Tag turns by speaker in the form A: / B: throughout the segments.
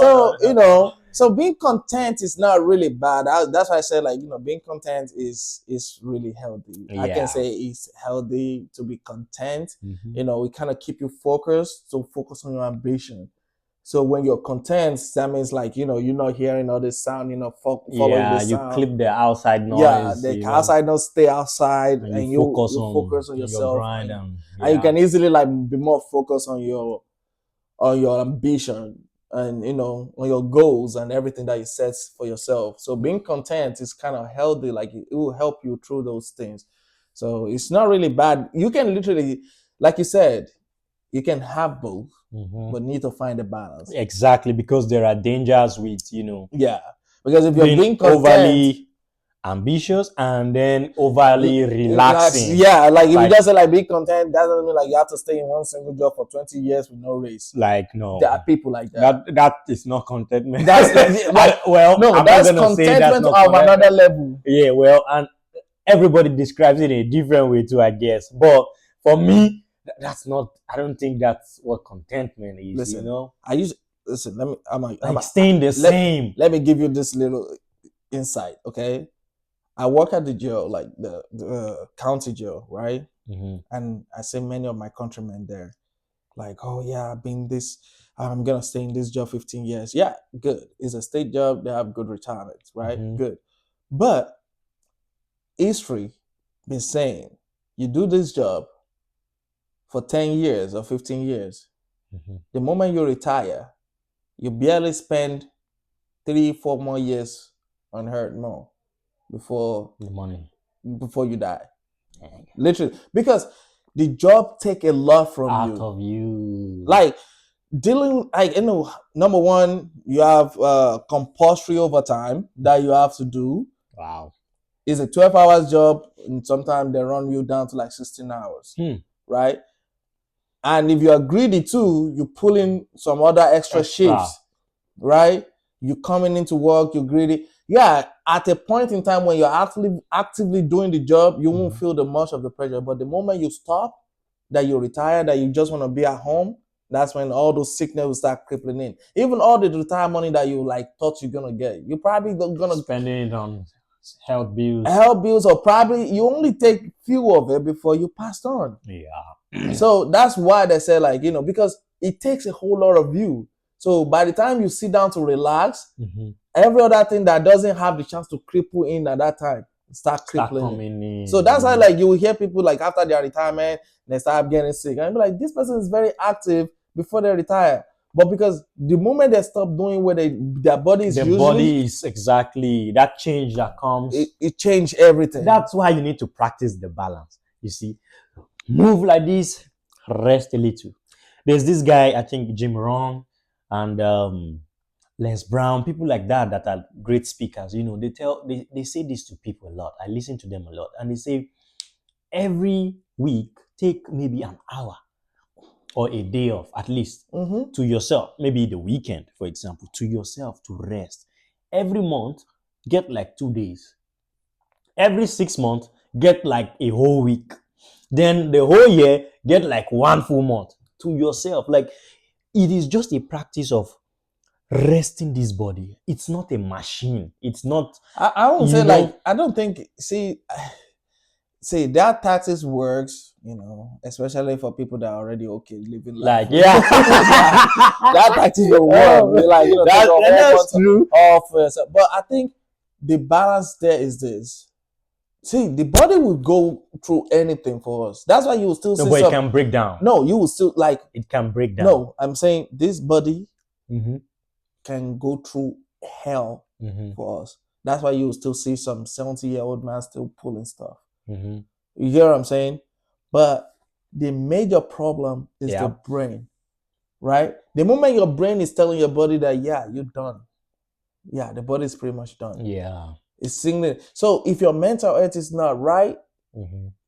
A: So so being content is not really bad. That's why I said, like, being content is really healthy. I can say it's healthy to be content. We kind of keep you focused, to focus on your ambition. So when you're content, that means, like, you're not hearing all this sound, following the sound.
B: You clip the outside noise.
A: Yeah, the outside noise, stay outside,
B: and you
A: focus on yourself,
B: your grind,
A: and you can easily, like, be more focused on your ambition, and on your goals and everything that you set for yourself. So being content is kind of healthy. Like, it will help you through those things. So it's not really bad. You can literally, like you said, you can have both, but need to find a balance.
B: Exactly, because there are dangers with
A: because if you're being content,
B: overly ambitious and then overly relaxing.
A: Like, if you just say, like, be content, that doesn't mean, like, you have to stay in one single job for 20 years with no raise.
B: Like, no,
A: there are people like that.
B: That is not contentment.
A: That's that's contentment of another level.
B: Yeah, well, and everybody describes it in a different way too, I guess. But for me, that's not. I don't think that's what contentment is.
A: Listen, let me.
B: I'm staying the same.
A: Let me give you this little insight, okay? I work at the jail, like the county jail, right? And I see many of my countrymen there, like, oh yeah, I'm gonna stay in this job 15 years. Yeah, good. It's a state job. They have good retirement, right? Good. But history been saying, you do this job for 10 years or 15 years. The moment you retire, you barely spend 3-4 more years on earth more before you die. Literally, because the job take a lot from
B: out of you.
A: Like, dealing, like, number one, you have compulsory overtime that you have to do.
B: Wow.
A: It's a 12 hours job, and sometimes they run you down to like 16 hours, right? And if you are greedy too, you pull in some other extra shifts, right? You coming into work, you're greedy. Yeah, at a point in time when you're actively doing the job, you won't feel the much of the pressure. But the moment you stop, that you retire, that you just want to be at home, that's when all those sickness will start crippling in. Even all the retirement money that you, like, thought you're gonna get, you're probably gonna
B: spend it on health bills,
A: or probably you only take few of it before you passed on.
B: Yeah.
A: So that's why they say, like, because it takes a whole lot of you. So by the time you sit down to relax, every other thing that doesn't have the chance to cripple in at that time start crippling in. So that's why, like, you will hear people, like, after their retirement, they start getting sick, and be like, this person is very active before they retire. But because the moment they stop doing what their body is using,
B: body is exactly that change that comes.
A: It changed everything.
B: That's why you need to practice the balance. You see, move like this, rest a little. There's this guy, I think Jim Rohn and Les Brown, people like that are great speakers. They say this to people a lot. I listen to them a lot, and they say every week take maybe an hour or a day off, at least, to yourself. Maybe the weekend, for example, to yourself, to rest. Every month, get like 2 days. Every 6 months, get like a whole week. Then the whole year, get like 1 full month to yourself. Like, it is just a practice of resting this body. It's not a machine. It's not.
A: I won't say, like, I don't think, see, that tactics works, especially for people that are already okay living life.
B: Like, yeah.
A: that tactics will work. Like,
B: that's true.
A: But I think the balance there is this. See, the body will go through anything for us. That's why you will still see.
B: But it can break down.
A: No, you will still, like,
B: it can break down.
A: No, I'm saying this body can go through hell for us. That's why you will still see some 70-year-old man still pulling stuff. You hear what I'm saying? But the major problem is the brain, right? The moment your brain is telling your body that, yeah, you're done. Yeah, the body is pretty much done.
B: Yeah.
A: It's signaling. So if your mental health is not right,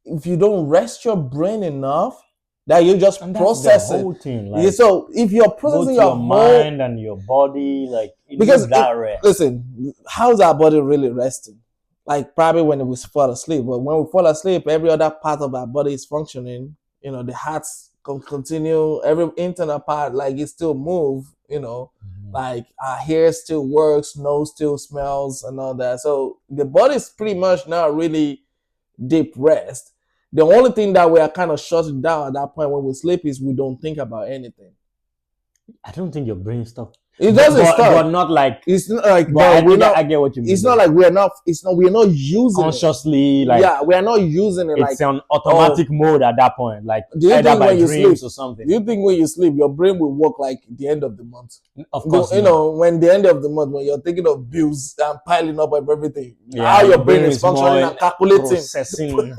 A: if you don't rest your brain enough, that you just process
B: the whole thing. Like,
A: so if you're processing your
B: mind and your body, like,
A: because
B: rest.
A: Listen, how's our body really resting? Like, probably when we fall asleep. But when we fall asleep, every other part of our body is functioning. The hearts continue, every internal part, like, it still move, Like our hair still works, nose still smells, and all that. So the body's pretty much not really deep rest. The only thing that we are kind of shutting down at that point when we sleep is we don't think about anything.
B: I don't think your brain stopped.
A: It doesn't
B: But
A: stop.
B: not like.
A: It's not like,
B: But I
A: but we're
B: think
A: not.
B: I get what you mean.
A: It's not like we're not. It's not. We're not using
B: consciously,
A: it.
B: like,
A: Yeah, we are not using it.
B: it's
A: Like,
B: on automatic mode at that point, like
A: do you
B: either
A: think
B: by
A: when you
B: dreams
A: sleep?
B: or something.
A: Do you think when you sleep, your brain will work like the end of the month?
B: Of course,
A: You
B: not.
A: know, when the end of the month, when you're thinking of bills and piling up of everything,
B: Yeah,
A: how your brain is functioning
B: more
A: and calculating.
B: processing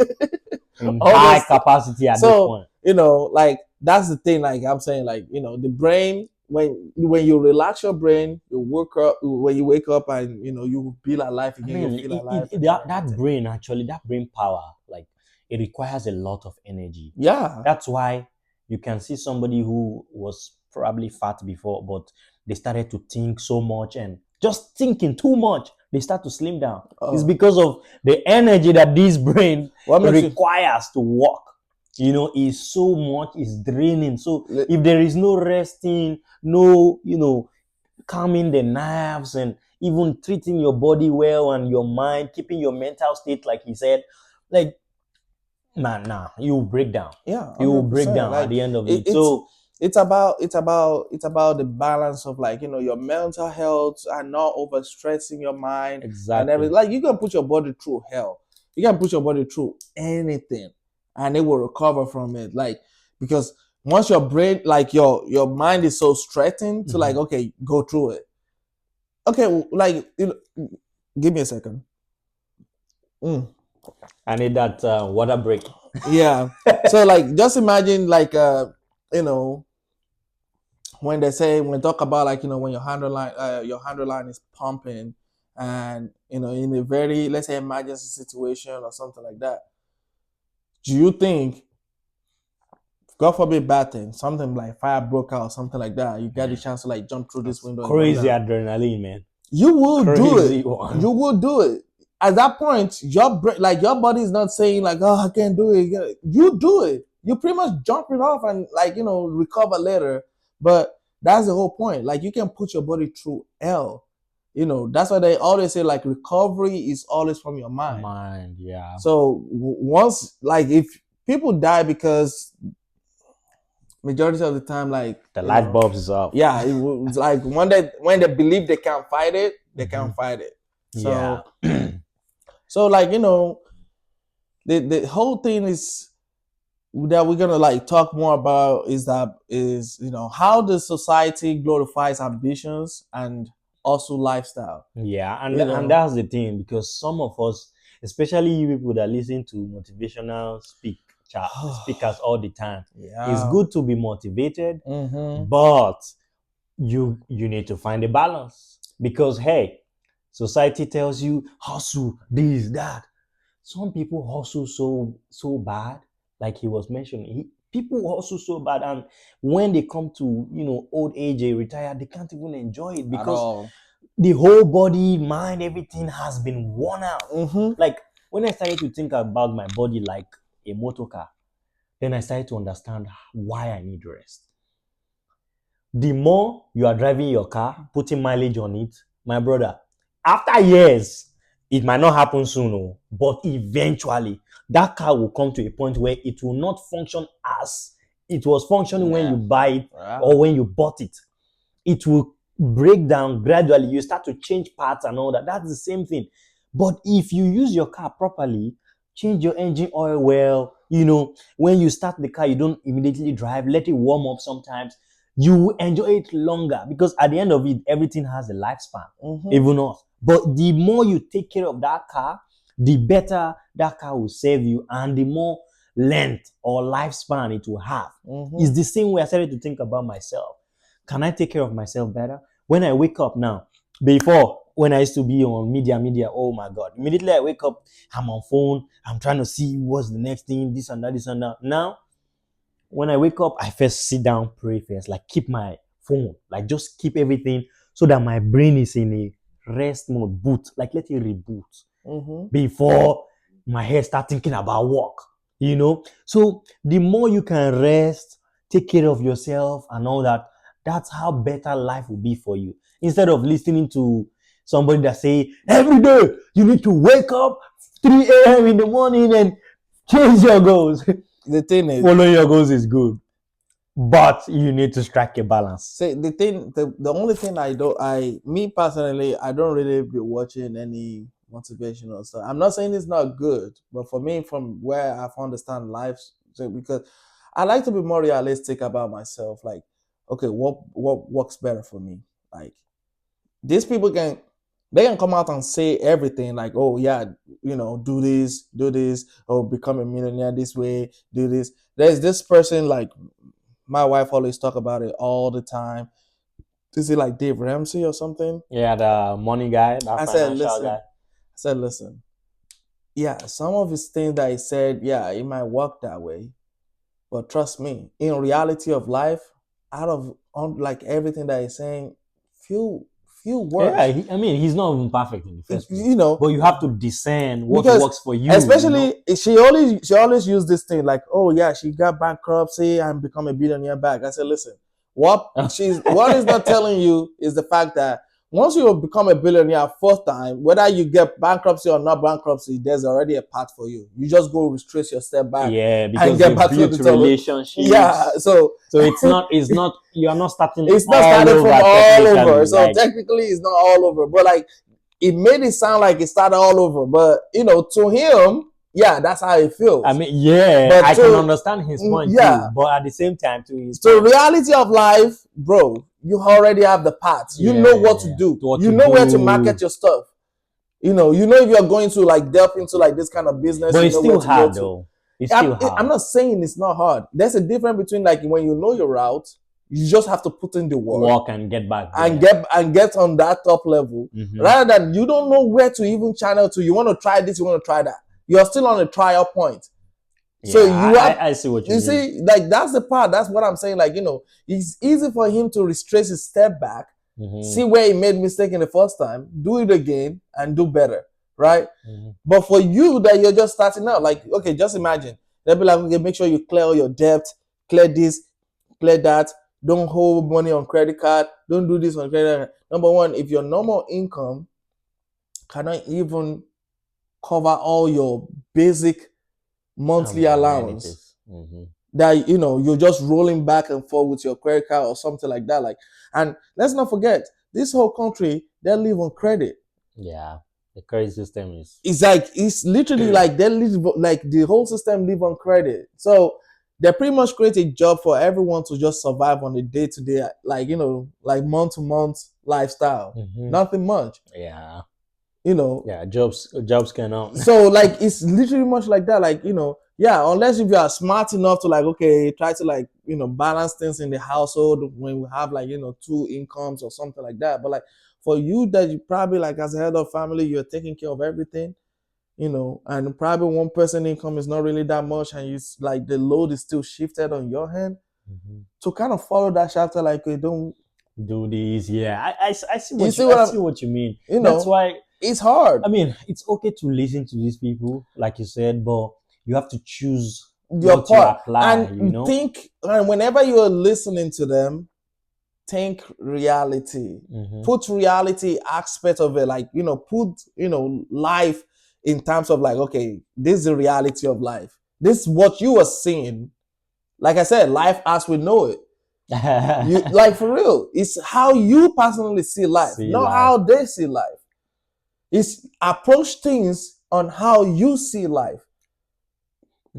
B: in
A: All
B: high
A: those things.
B: capacity at this
A: So
B: point.
A: you know, like that's the thing. Like I'm saying, like you know, the brain when you relax your brain, you wake up. When you wake up and you know you feel alive
B: I
A: again, you
B: mean,
A: feel alive.
B: that brain actually, that brain power, like, it requires a lot of energy.
A: Yeah.
B: That's why you can see somebody who was probably fat before, but they started to think so much and just thinking too much, they start to slim down. It's because of the energy that this brain requires to work. You know, is so much, is draining. So if there is no resting, no, you know, calming the nerves and even treating your body well and your mind, keeping your mental state, like he said, like, man, nah, you will break down.
A: Yeah,
B: you will break
A: 100%.
B: down
A: Like
B: at the end of
A: it,
B: it. So
A: it's about the balance of like you know your mental health and not overstressing your mind and
B: exactly,
A: everything. Like you can put your body through hell, you can put your body through anything, and it will recover from it. Like because once your brain, like your mind is so strengthened to like okay, go through it. Okay, like you know, give me a second.
B: I need that water break.
A: Yeah. So like just imagine like you know when they say when talk about like you know when your handle line is pumping and you know in a very let's say emergency situation or something like that, do you think God forbid bad thing, something like fire broke out or something like that, you get the chance to like jump through this window and
B: Crazy adrenaline, man.
A: you will do
B: Crazy
A: it.
B: one.
A: You will do it. At that point, your like your body is not saying like, "Oh, I can't do it." You do it. You pretty much jump it off and like you know recover later. But that's the whole point. Like you can put your body through hell. You know that's why they always say like recovery is always from your mind.
B: Yeah.
A: So once like if people die because majority of the time like
B: the light bulbs is off.
A: Yeah, it was like when they believe they can't fight it, they can't fight it. So
B: Yeah.
A: so like you know the whole thing is that we're gonna like talk more about is you know how the society glorifies ambitions and also lifestyle.
B: Yeah, and
A: You know?
B: and that's the thing, because some of us, especially you people that listen to motivational speakers all the time, it's good to be motivated, but you need to find a balance, because hey, society tells you hustle this, that. Some people hustle so bad, like he was mentioning. People hustle so bad, and when they come to old age, they retire, they can't even enjoy it because the whole body, mind, everything has been worn out. Like when I started to think about my body like a motor car, then I started to understand why I need rest. The more you are driving your car, putting mileage on it, my brother, after years, it might not happen soon, but eventually that car will come to a point where it will not function as it was functioning when you buy it or when you bought it. It will break down gradually. You start to change parts and all that. That's the same thing. But if you use your car properly, change your engine oil well, when you start the car, you don't immediately drive, let it warm up sometimes. You enjoy it longer, because at the end of it, everything has a lifespan, even us. But the more you take care of that car, the better that car will serve you, and the more length or lifespan it will have. It's the same way I started to think about myself. Can I take care of myself better? When I wake up now, before, when I used to be on media, oh my God, immediately I wake up, I'm on phone, I'm trying to see what's the next thing, this and that, this and that. Now, when I wake up, I first sit down, pray first, like keep my phone, like just keep everything so that my brain is in a rest mode, boot, like let it reboot before my head start thinking about work, So the more you can rest, take care of yourself and all that, that's how better life will be for you. Instead of listening to somebody that say every day you need to wake up 3 a.m. in the morning and change your goals.
A: The thing is,
B: Following your goals is good, but you need to strike a balance.
A: say the only thing me personally, I don't really be watching any motivational stuff. I'm not saying it's not good, but for me, from where I've understand life, so because I like to be more realistic about myself. Like, okay, what works better for me? Like, these people they can come out and say everything like, oh yeah, do this, or become a millionaire this way, do this. There's this person, like my wife always talk about it all the time. Is it like Dave Ramsey or something?
B: Yeah, the money guy, the
A: I said,
B: financial
A: listen.
B: guy.
A: I said, listen. Yeah, some of his things that he said, yeah, it might work that way, but trust me, in reality of life, out of like everything that he's saying, few
B: Yeah,
A: works.
B: I mean, he's not even perfect in the first place,
A: You know,
B: but you have to discern what
A: because
B: works for you.
A: especially she always used this thing like, oh yeah, she got bankruptcy and become a billionaire back. I said, listen, what is not telling you is the fact that once you become a billionaire first time, whether you get bankruptcy or not bankruptcy, there's already a path for you. You just go retrace your step back
B: Yeah,
A: and
B: because
A: get
B: you
A: back to
B: built
A: the top.
B: relationships.
A: Yeah, so
B: It's not you are not starting
A: it's not
B: all
A: started from
B: over
A: all over.
B: technically.
A: So
B: Like,
A: technically, it's not all over, but like it made it sound like it started all over. But to him, yeah, that's how it
B: I
A: feels.
B: mean, yeah,
A: But
B: I can understand his point
A: yeah,
B: too, but at the same time, too, his
A: to
B: point.
A: reality of life, bro, you already have the path. You know what to
B: Yeah,
A: do.
B: what
A: You
B: to
A: know where to market
B: do,
A: your stuff. You know if you're going to like delve into like this kind of business,
B: but
A: you
B: it's
A: know where
B: still
A: to go
B: hard
A: to.
B: though. It's
A: I'm,
B: still
A: I'm
B: hard.
A: not saying it's not hard. There's a difference between like when you know your route, you just have to put in the work
B: Walk and get back
A: and
B: there.
A: get on that top level, rather than you don't know where to even channel to. You want to try this, you want to try that. You're still on a trial point. So
B: Yeah,
A: you have,
B: I see what you
A: you
B: mean.
A: see, like that's the part. That's what I'm saying. Like, it's easy for him to retrace his step back, see where he made mistake in the first time, do it again, and do better, right? But for you that you're just starting out, like, okay, just imagine they'll be like, okay, make sure you clear all your debt, clear this, clear that. Don't hold money on credit card. Don't do this on credit card. Number one, if your normal income cannot even cover all your basic monthly allowance, that you're just rolling back and forth with your credit card or something like that. Like, and let's not forget, this whole country, they live on credit.
B: Yeah, the credit system is.
A: It's literally like they live, like the whole system live on credit. So they pretty much create a job for everyone to just survive on a day-to-day, like like month-to-month lifestyle. Nothing much.
B: Yeah.
A: you know
B: Yeah, jobs cannot.
A: so like it's literally much like that. Like, yeah, unless if you are smart enough to like, okay, try to like, balance things in the household when we have like, two incomes or something like that. But like for you that you probably like as a head of family, you're taking care of everything, and probably one person income is not really that much, and you like the load is still shifted on your hand to kind of follow that chapter. Like, you don't
B: Do this. Yeah, I see
A: you
B: what
A: see
B: you
A: what
B: I
A: I'm
B: see what you mean.
A: you
B: That's
A: know
B: why,
A: it's hard.
B: I mean, it's okay to listen to these people, like you said, but you have to choose
A: Your
B: what you
A: part,
B: apply.
A: and think, and whenever you're listening to them, think reality, put reality aspect of it, like, put life in terms of like, okay, this is the reality of life, this is what you are seeing. Like I said, life as we know it, you like, for real, it's how you personally see life,
B: See
A: not
B: life.
A: how they see life. It's approach things on how you see life.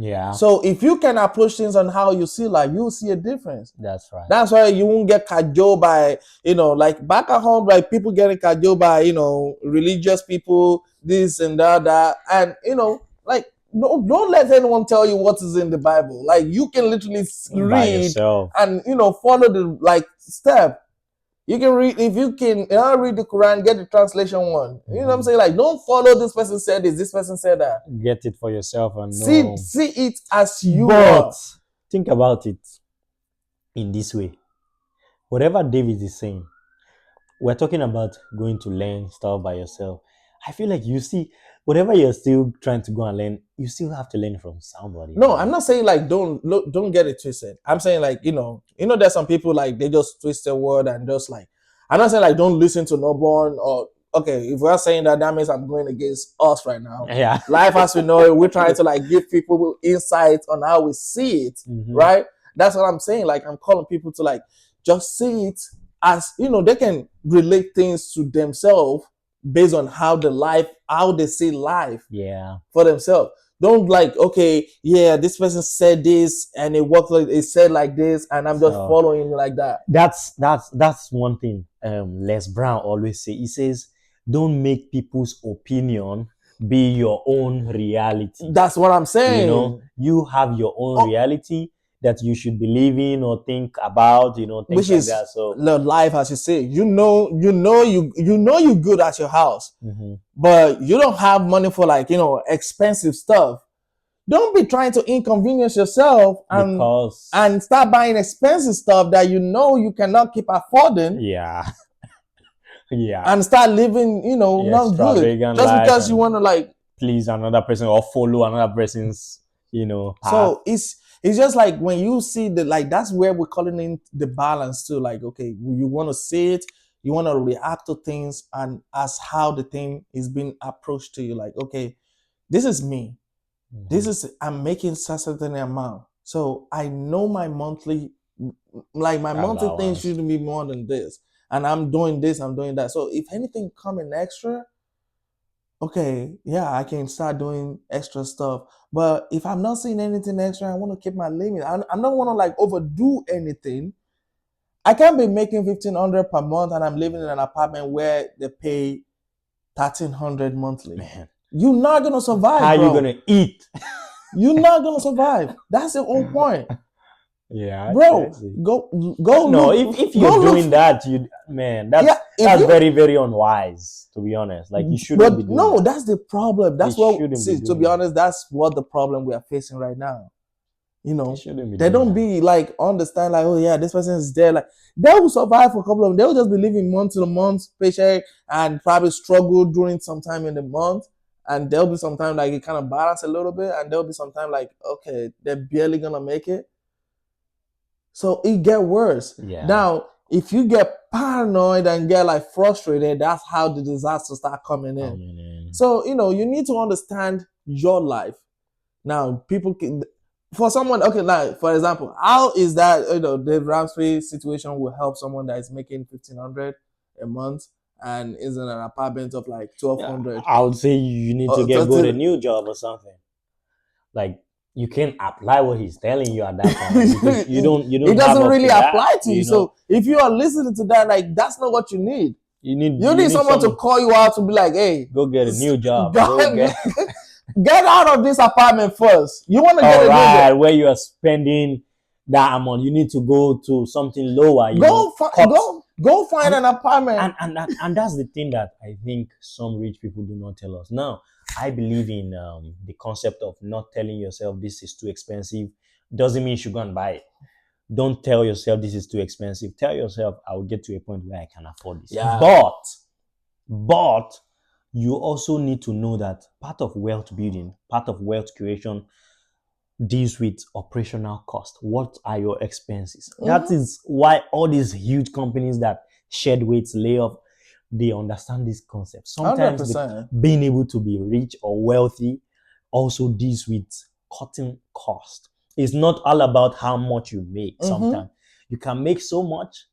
B: Yeah,
A: So if you can approach things on how you see life, you'll see a difference.
B: that's right.
A: That's why you won't get cajoled by, like back at home, like people getting cajoled by, religious people, this and that. And, like, no, don't let anyone tell you what is in the Bible. Like, you can literally
B: By
A: read
B: yourself.
A: and, follow the, like, step. You can read, if you can read the Quran, get the translation one. You know what I'm saying? Like, don't follow this person said this person said that.
B: Get it for yourself and
A: See
B: know.
A: it as you
B: But
A: are.
B: think about it in this way. Whatever David is saying, we're talking about going to learn stuff by yourself. I feel like, you see, whatever you're still trying to go and learn, you still have to learn from somebody.
A: No,
B: man.
A: I'm not saying like don't get it twisted. I'm saying like there's some people like they just twist the word and just like I'm not saying like don't listen to no one or okay, if we're saying that, that means I'm going against us right now.
B: Yeah.
A: Life as we know it, we're trying to like give people insight on how we see it, right? That's what I'm saying. Like I'm calling people to like just see it as they can relate things to themselves based on how they see life
B: Yeah.
A: for themselves. Don't like, okay, yeah, this person said this and it worked like it said like this, and I'm just
B: So
A: following like that.
B: that's one thing. Les Brown always say. He says, "Don't make people's opinion be your own reality."
A: That's what I'm saying.
B: You know, you have your own reality that you should believe in or think about. Things
A: which
B: like
A: is
B: that. So
A: the life, as you say, you good at your house, but you don't have money for like expensive stuff. Don't be trying to inconvenience yourself and start buying expensive stuff that you cannot keep affording.
B: Yeah. Yeah.
A: And start living, not good just because you want to like
B: please another person or follow another person's, path.
A: So it's just like when you see the like that's where we're calling in the balance too. Like, okay, you want to see it, you want to react to things, and as how the thing is being approached to you. Like, okay, this is me. This is I'm making a certain amount. So I know my monthly thing shouldn't be more than this. And I'm doing this, I'm doing that. So if anything coming extra, okay, yeah, I can start doing extra stuff. But if I'm not seeing anything extra, I want to keep my limit. I don't want to like overdo anything. I can't be making 1,500 per month and I'm living in an apartment where they pay 1,300 monthly.
B: Man,
A: you're not gonna survive.
B: How
A: bro.
B: you gonna eat?
A: You're not gonna survive. That's the whole point.
B: Yeah,
A: bro. Go.
B: No,
A: look,
B: if you're doing that, that's very very unwise. To be honest, like you shouldn't be doing.
A: No,
B: that.
A: That's the problem. That's to be honest, that's what the problem we are facing right now. They don't be like understand like, oh yeah, this person is there. Like they will survive for a couple of them. They will just be living month to month paycheck and probably struggle during some time in the month. And there'll be some time like it kind of balance a little bit, and there'll be some time like, okay, they're barely gonna make it. So it get worse.
B: Yeah.
A: Now, if you get paranoid and get like frustrated, that's how the disaster start coming in. So you need to understand your life. Now, people can, for someone, okay, like for example, how is that the Ramsey situation will help someone that is making 1,500 a month and is in an apartment of like 1,200?
B: I would say you need to go to a new job or something. Like you can't apply what he's telling you at that point because you don't. It doesn't really apply to you.
A: So if you are listening to that, like that's not what you need.
B: You need
A: someone to call you out to be like, hey,
B: go get a new job.
A: Get out of this apartment first. You want to get a new job
B: where you are spending that amount. You need to go to something lower.
A: Go find an apartment.
B: And that's the thing that I think some rich people do not tell us. Now, I believe in the concept of not telling yourself this is too expensive. Doesn't mean you should go and buy it. Don't tell yourself this is too expensive. Tell yourself I will get to a point where I can afford this.
A: Yeah.
B: But you also need to know that part of wealth building, part of wealth creation deals with operational cost. What are your expenses? That is why all these huge companies that shed weight, lay off, they understand this concept. Sometimes being able to be rich or wealthy also deals with cutting cost. It's not all about how much you make. Sometimes you can make so much,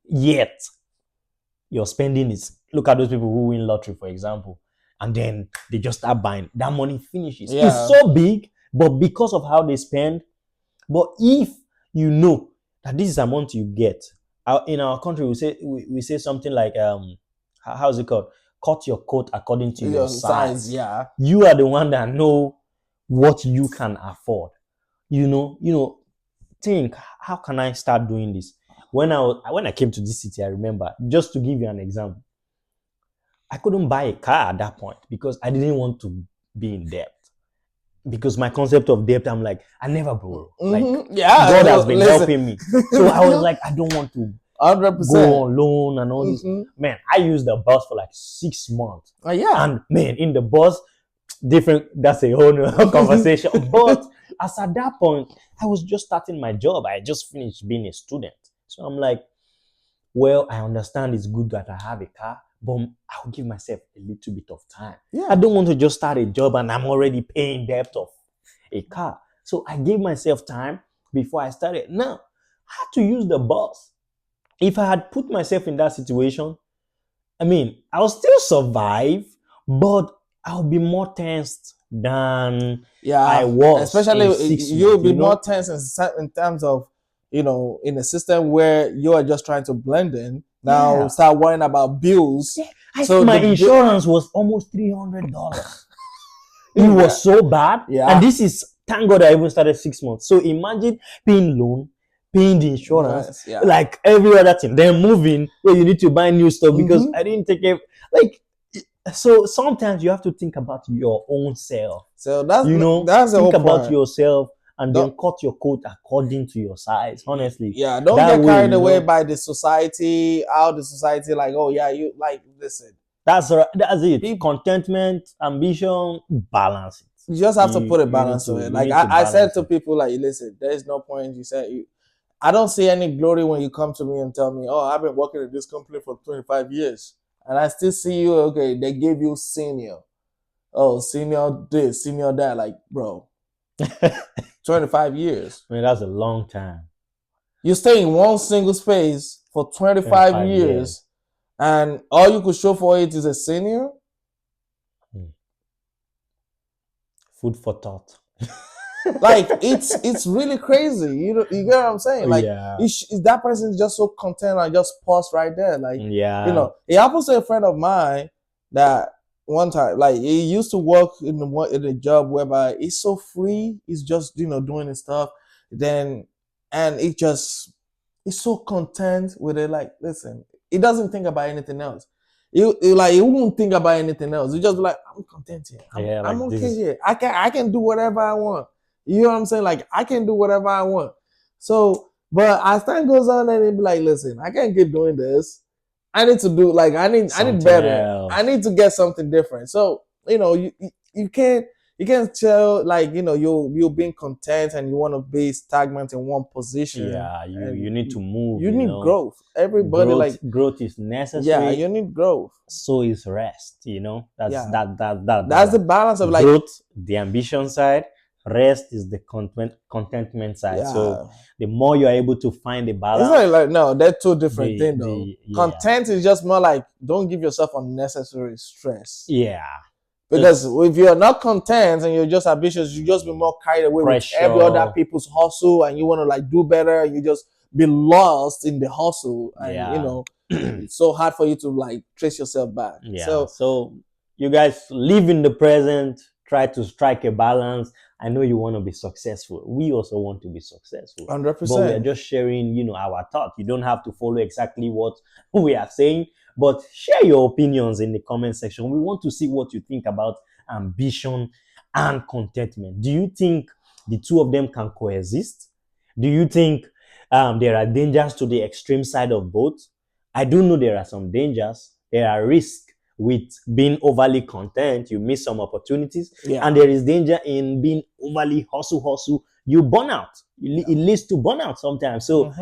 B: yet your spending is, look at those people who win lottery, for example, and then they just start buying. That money finishes. Yeah. It's so big, but because of how they spend. But if you know that this is the amount you get, in our country we say something like how's it called? Cut your coat according to your size.
A: Yeah,
B: you are the one that know what you can afford. Think, how can I start doing this? When I came to this city, I remember, just to give you an example, I couldn't buy a car at that point because I didn't want to be in debt. Because my concept of debt, I'm like, I never borrow. Like, God has been helping me. So I was like, I don't want to
A: 100%.
B: go on loan and all this. Man, I used the bus for like 6 months.
A: Yeah.
B: And man, in the bus, different. That's a whole nother conversation. But as at that point, I was just starting my job. I just finished being a student. So I'm like, well, I understand it's good that I have a car, but I'll give myself a little bit of time.
A: Yeah.
B: I don't want to just start a job and I'm already paying debt of a car. So I gave myself time before I started. Now, I had to use the bus. If I had put myself in that situation, I mean, I'll still survive, but I'll be more tensed than I
A: Yeah,
B: was
A: especially
B: in 6 months,
A: you'll be more tense in terms of, in a system where you are just trying to blend in. Now
B: Yeah.
A: start worrying about bills.
B: Yeah.
A: So
B: My
A: the
B: insurance was almost $300. It
A: yeah,
B: was so bad.
A: yeah,
B: And this is, thank God I even started 6 months. So imagine paying loan, paying the insurance,
A: yes, yeah.
B: like every other thing. Then moving where you need to buy new stuff because
A: Mhm.
B: I didn't take it. Like, so sometimes you have to think about your own self.
A: So that's
B: You know,
A: that's the
B: think
A: whole
B: about
A: point.
B: yourself and then
A: Don't
B: cut your coat according to your size. Honestly,
A: yeah, don't
B: that
A: get
B: way,
A: carried away by the society. How the society like, oh yeah, you like listen.
B: that's right. That's it.
A: People,
B: Contentment, ambition, balance it.
A: you just have to put a balance to it.
B: You
A: Like
B: need to
A: I said
B: balance
A: to
B: it.
A: people, like, listen, there is no point. You said I don't see any glory when you come to me and tell me, oh, I've been working at this company for 25 years. And I still see you, okay, they gave you senior. Oh, senior this, senior that. Like, bro, 25 years.
B: I mean, that's a long time.
A: You stay in one single space for 25
B: 25 years.
A: years and all you could show for it is a senior?
B: Food for thought.
A: Like it's really crazy. You get what I'm saying? Like
B: Yeah.
A: that person is just so content and just pause right there. Like
B: Yeah.
A: it happens to a friend of mine that one time, like he used to work in a job whereby he's so free, he's just doing his stuff. Then and he's so content with it. Like, listen, he doesn't think about anything else. He won't think about anything else. He just be like, I'm content here.
B: Yeah,
A: I'm
B: like
A: okay
B: this.
A: here. I can do whatever I want. You know what I'm saying? Like I can do whatever I want. So, but as time goes on, and it be like, listen, I can't keep doing this. I need to do I need
B: Something
A: better.
B: else.
A: I need to get something different. So you can't tell like you're being content and you want to be stagnant in one position.
B: Yeah, you need to move.
A: You need growth. Everybody
B: growth is necessary.
A: yeah, you need growth.
B: So is rest. That's
A: Yeah.
B: that's
A: the balance of like
B: growth, the ambition side. Rest is the contentment side.
A: yeah.
B: So the more you're able to find the
A: It's
B: balance,
A: like no, they're two different things though.
B: yeah.
A: Content is just more like don't give yourself unnecessary stress.
B: Yeah.
A: Because if you're not content and you're just ambitious, you just be more carried away
B: Pressure.
A: with every other people's hustle, and you want to like do better, and you just be lost in the hustle, and it's so hard for you to like trace yourself back.
B: Yeah. So you guys live in the present, try to strike a balance. I know you want to be successful. We also want to be successful.
A: 100%.
B: But we are just sharing, our thought. You don't have to follow exactly what we are saying, but share your opinions in the comment section. We want to see what you think about ambition and contentment. Do you think the two of them can coexist? Do you think there are dangers to the extreme side of both? I do know there are some dangers. There are risks with being overly content. You miss some opportunities.
A: Yeah.
B: And there is danger in being overly hustle. You burn out. It leads to burnout sometimes. So,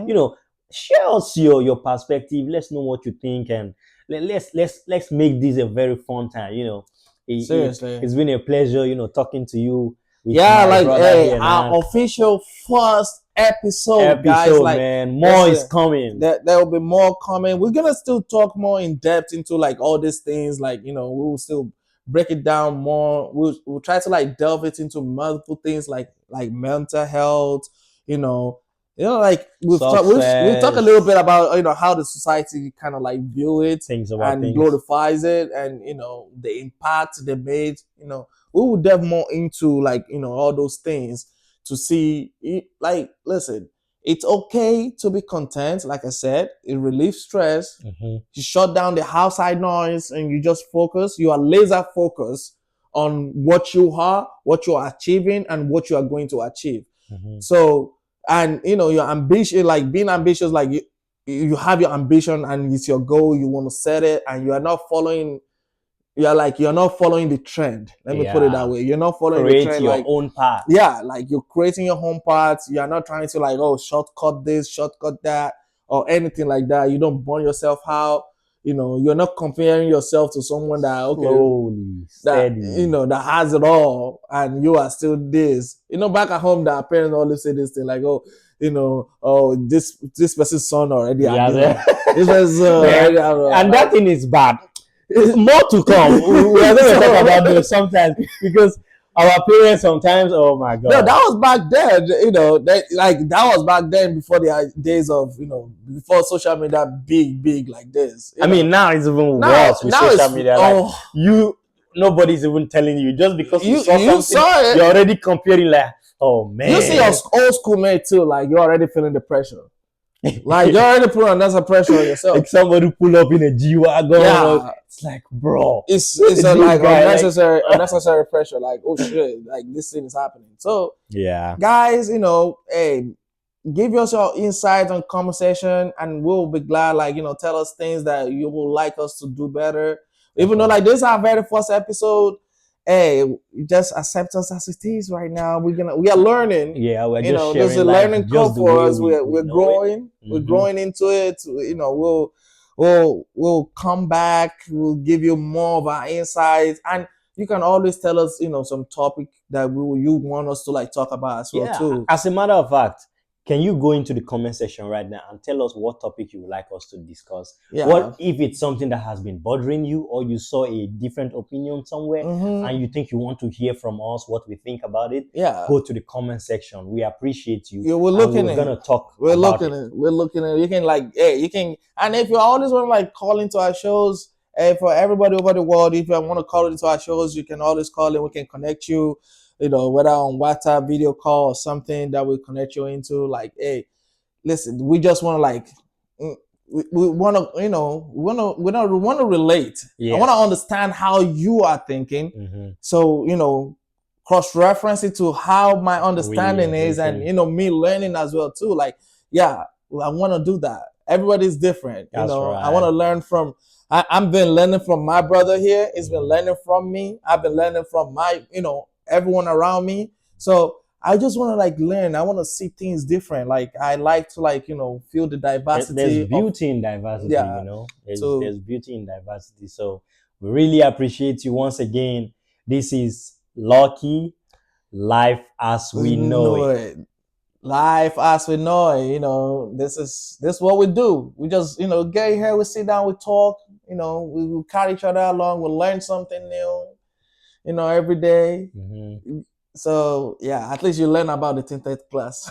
B: share us your perspective. Let's know what you think, and let's make this a very fun time.
A: Seriously.
B: It's been a pleasure, talking to you.
A: Yeah, like our official first episode, guys. Like,
B: man, more is coming.
A: There will be more coming. We're gonna still talk more in depth into like all these things. Like, we will still break it down more. We'll try to like delve it into multiple things like mental health. Like we'll talk a little bit about how the society kind of like view it and glorifies it, and the impact they made. We will delve more into like all those things to see like, listen, it's okay to be content. Like I said, it relieves stress. You shut down the outside noise and you just focus. You are laser focused on what you are achieving and what you are going to achieve. So, and your ambition, like being ambitious, like you have your ambition and it's your goal, you want to set it, and you are not following you're not following the trend. Let me put it that
B: Yeah.
A: way. You're not following the
B: Create
A: trend.
B: your
A: Like,
B: own path.
A: yeah, like you're creating your home parts. You're not trying to like, oh, shortcut this, shortcut that, or anything like that. You don't burn yourself out. You're not comparing yourself to someone that, okay,
B: Slowly,
A: that
B: steady.
A: that has it all, and you are still this. Back at home, that parents always say this thing like, oh, oh, this person's son already
B: Yeah,
A: this person's already
B: man. And that thing is bad. More to come. We are going to talk about those sometimes because our parents sometimes, oh my
A: No,
B: god.
A: that was back then. That was back then before the days of before social media big like this.
B: I mean, now it's even
A: Now
B: worse with
A: now
B: social
A: it's
B: media. Like nobody's even telling you just because you saw
A: you
B: something,
A: saw it.
B: you're already comparing. Like, oh
A: You see your
B: man,
A: old schoolmate too. Like you're already feeling the pressure. Like you're already putting another pressure on yourself.
B: like somebody pull up in a G wagon.
A: Yeah,
B: It's like, bro,
A: it's
B: this
A: like
B: guy,
A: unnecessary pressure. Like, oh shit, like this thing is happening. So
B: yeah,
A: guys, hey, give us your insights on conversation, and we'll be glad. Like, tell us things that you would like us to do better. Even though like this is our very first episode, hey, just accept us as it is right now. We are learning.
B: yeah, we're just
A: There's a
B: sharing life
A: learning
B: just
A: curve
B: the
A: for
B: way
A: us. We're
B: we
A: we're
B: know it.
A: growing. We're growing into it. We'll come back. We'll give you more of our insights, and you can always tell us, some topic that you want us to like talk about as well
B: Yeah,
A: too.
B: as a matter of fact, can you go into the comment section right now and tell us what topic you would like us to discuss?
A: Yeah.
B: What if it's something that has been bothering you or you saw a different opinion somewhere and you think you want to hear from us what we think about it?
A: Yeah.
B: Go to the comment section. We appreciate you.
A: Yeah, we're looking
B: we're
A: at
B: gonna talk
A: We're
B: about
A: looking
B: it.
A: at We're looking at You can like, hey, you can, and if you always want to like call into our shows, hey, for everybody over the world, if you want to call into our shows, you can always call in. We can connect you, whether on WhatsApp video call or something that will connect you into. Like, hey, listen, we just want to like, we want to, we want to relate. I want to understand how you are thinking. So, cross reference it to how my understanding is, and me learning as well too. Like, yeah, I want to do that. Everybody's different.
B: That's right.
A: I want to learn from. I've been learning from my brother here. He's been learning from me. I've been learning from my, everyone around me. So I just want to like learn. I want to see things different. Like I like to like feel the diversity.
B: There's beauty in diversity.
A: Yeah.
B: There's beauty in diversity. So we really appreciate you once again. This is LAWKI, life as we know it.
A: Life as we know it. This is what we do. We just get here, we sit down, we talk. We carry each other along. We learn something new. Every day. So yeah, at least you learn about the tinted class.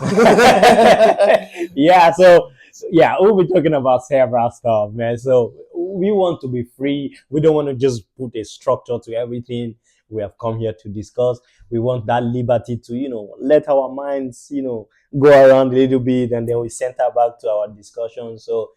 B: Yeah, so yeah, we'll be talking about several stuff, man. So we want to be free. We don't want to just put a structure to everything we have come here to discuss. We want that liberty to, let our minds, go around a little bit and then we center back to our discussion. So,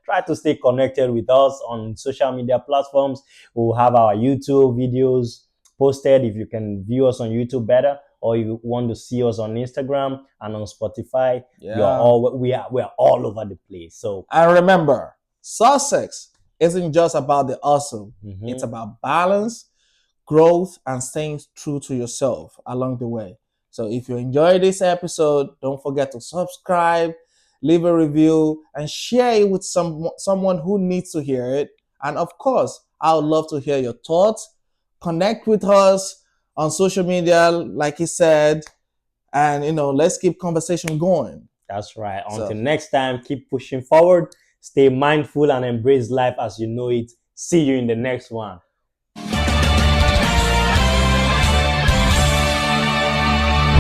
B: try to stay connected with us on social media platforms. We'll have our YouTube videos posted if you can view us on YouTube better, or you want to see us on Instagram and on Spotify.
A: Yeah.
B: We're all over the place. So
A: and remember, success isn't just about the hustle. It's about balance, growth, and staying true to yourself along the way. So if you enjoyed this episode, don't forget to subscribe, leave a review, and share it with someone who needs to hear it. And of course, I would love to hear your thoughts. Connect with us on social media, like he said, and let's keep conversation going.
B: That's right. Until next time, keep pushing forward, stay mindful, and embrace life as you know it. See you in the next one.